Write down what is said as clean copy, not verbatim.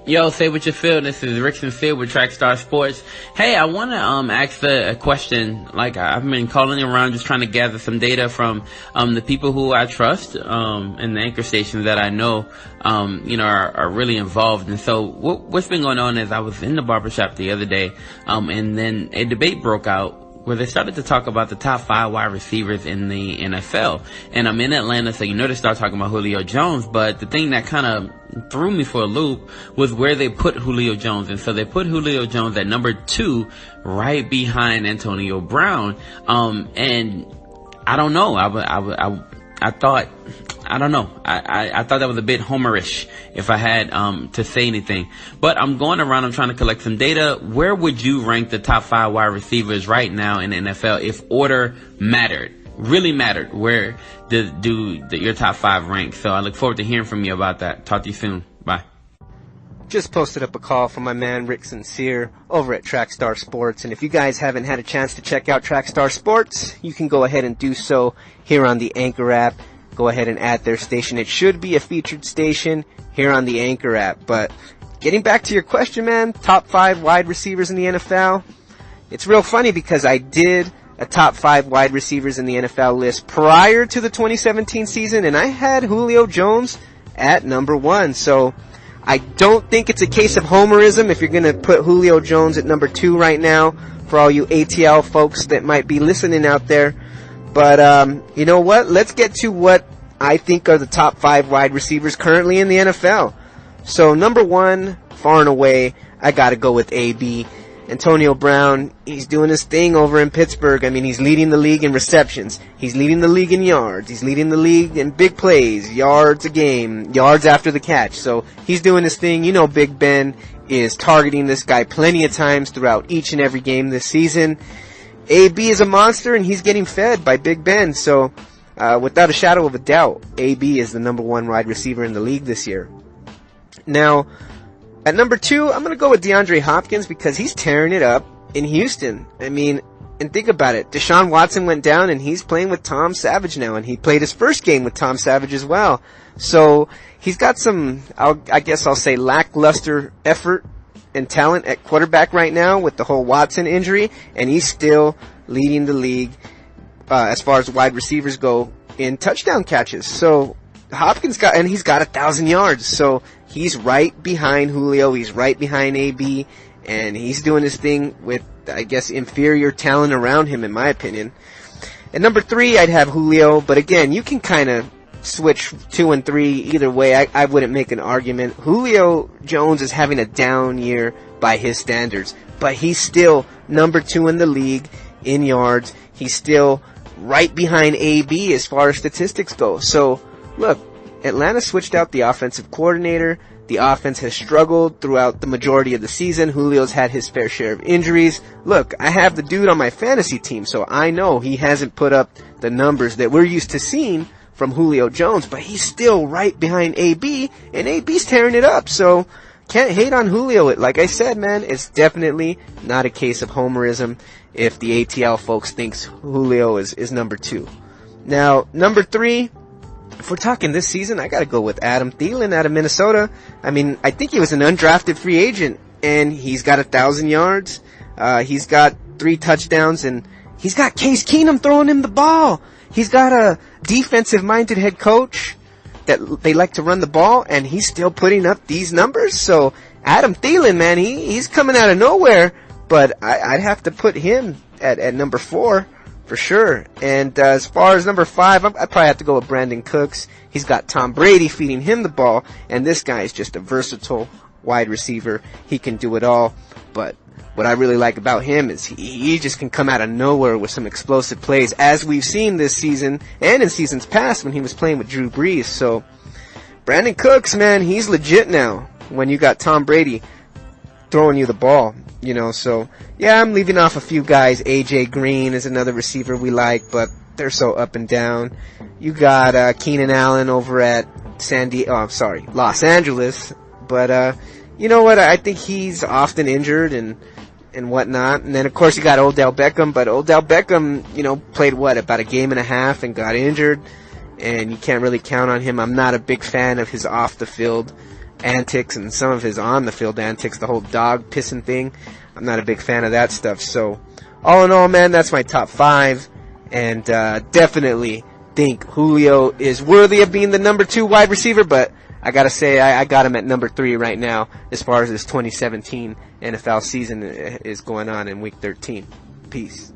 Yo, say what you feel. This is Rick Sincere with Trackstarz Sports. Hey, I want to ask a question. Like, I've been calling around just trying to gather some data from the people who I trust and the anchor stations that I know are really involved. And so what's been going on is I was in the barbershop the other day and then a debate broke out where they started to talk about the top 5 wide receivers in the NFL. And I'm in Atlanta, so they start talking about Julio Jones. But the thing that kind of threw me for a loop was where they put Julio Jones. And so they put Julio Jones at number 2, right behind Antonio Brown. And I don't know. I thought that was a bit homerish if I had to say anything. But I'm going around, I'm trying to collect some data. Where would you rank the top 5 wide receivers right now in the NFL if order mattered? Really mattered. Where do your top 5 rank? So I look forward to hearing from you about that. Talk to you soon. Bye. Just posted up a call from my man Rick Sincere over at Trackstarz Sports. And if you guys haven't had a chance to check out Trackstarz Sports, you can go ahead and do so here on the Anchor app. Go ahead and add their station. It should be a featured station here on the Anchor app. But getting back to your question, man, top 5 wide receivers in the NFL. It's real funny because I did a top 5 wide receivers in the NFL list prior to the 2017 season, and I had Julio Jones at number 1. So I don't think it's a case of homerism if you're going to put Julio Jones at number 2 right now for all you ATL folks that might be listening out there. But, you know what? Let's get to what I think are the top 5 wide receivers currently in the NFL. So, number 1, far and away, I gotta go with AB. Antonio Brown, he's doing his thing over in Pittsburgh. I mean, he's leading the league in receptions. He's leading the league in yards. He's leading the league in big plays, yards a game, yards after the catch. So, he's doing his thing. You know, Big Ben is targeting this guy plenty of times throughout each and every game this season. AB is a monster, and he's getting fed by Big Ben. So, without a shadow of a doubt, AB is the number 1 wide receiver in the league this year. Now, at number 2, I'm going to go with DeAndre Hopkins because he's tearing it up in Houston. I mean, and think about it. Deshaun Watson went down, and he's playing with Tom Savage now, and he played his first game with Tom Savage as well. So, he's got some, I guess I'll say, lackluster effort and talent at quarterback right now with the whole Watson injury, and he's still leading the league as far as wide receivers go in touchdown catches. So Hopkins he's got 1,000 yards, so he's right behind Julio, he's right behind AB, and he's doing his thing with, I guess, inferior talent around him, in my opinion. At number 3, I'd have Julio, but again, you can kind of switch 2 and 3 either way. I wouldn't make an argument. Julio Jones is having a down year by his standards, but he's still number 2 in the league in yards. He's still right behind AB as far as statistics go. So look, Atlanta switched out the offensive coordinator. The offense has struggled throughout the majority of the season. Julio's had his fair share of injuries. Look, I have the dude on my fantasy team, so I know he hasn't put up the numbers that we're used to seeing from Julio Jones, but he's still right behind AB, and AB's tearing it up, so can't hate on Julio. Like I said, man, it's definitely not a case of homerism if the ATL folks thinks Julio is number 2. Now, number 3, if we're talking this season, I gotta go with Adam Thielen out of Minnesota. I mean, I think he was an undrafted free agent, and he's got 1,000 yards, he's got 3 touchdowns, and he's got Case Keenum throwing him the ball. He's got a defensive-minded head coach that they like to run the ball, and he's still putting up these numbers. So Adam Thielen, man, he's coming out of nowhere, but I'd have to put him at number 4 for sure. And as far as number 5, I'd probably have to go with Brandon Cooks. He's got Tom Brady feeding him the ball, and this guy is just a versatile wide receiver. He can do it all, but what I really like about him is he just can come out of nowhere with some explosive plays, as we've seen this season and in seasons past when he was playing with Drew Brees. So Brandon Cooks, man, he's legit now when you got Tom Brady throwing you the ball, you know. So yeah, I'm leaving off a few guys. AJ Green is another receiver we like, but they're so up and down. You got Keenan Allen over at Los Angeles, but you know what? I think he's often injured and whatnot. And then, of course, you got Odell Beckham. But Odell Beckham, you know, played, about a game and a half and got injured. and you can't really count on him. I'm not a big fan of his off-the-field antics and some of his on-the-field antics, the whole dog pissing thing. I'm not a big fan of that stuff. So, all in all, man, that's my top 5, and definitely think Julio is worthy of being the number 2 wide receiver, but I gotta say, I got him at number 3 right now as far as this 2017 NFL season is going on in Week 13. Peace.